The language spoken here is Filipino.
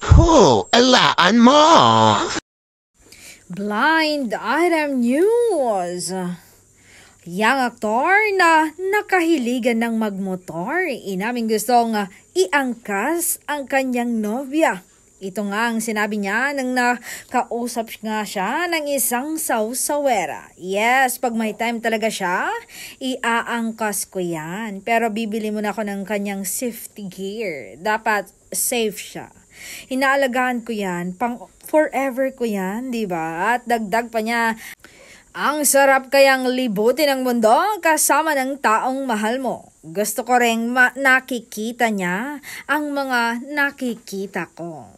Alaan mo! Blind Item News. Yang aktor na nakahiligan ng magmotor, inaming gustong iangkas ang kanyang nobya. Ito nga ang sinabi niya nang nakausap nga siya ng isang sawsawera. Yes, pag may time talaga siya, iaangkas ko yan. Pero bibili muna ako ng kanyang safety gear. Dapat safe siya. Inaalagaan ko yan, pang forever ko yan, diba? At dagdag pa niya, ang sarap kayang libutin ang mundo kasama ng taong mahal mo. Gusto ko ring nakikita niya ang mga nakikita ko.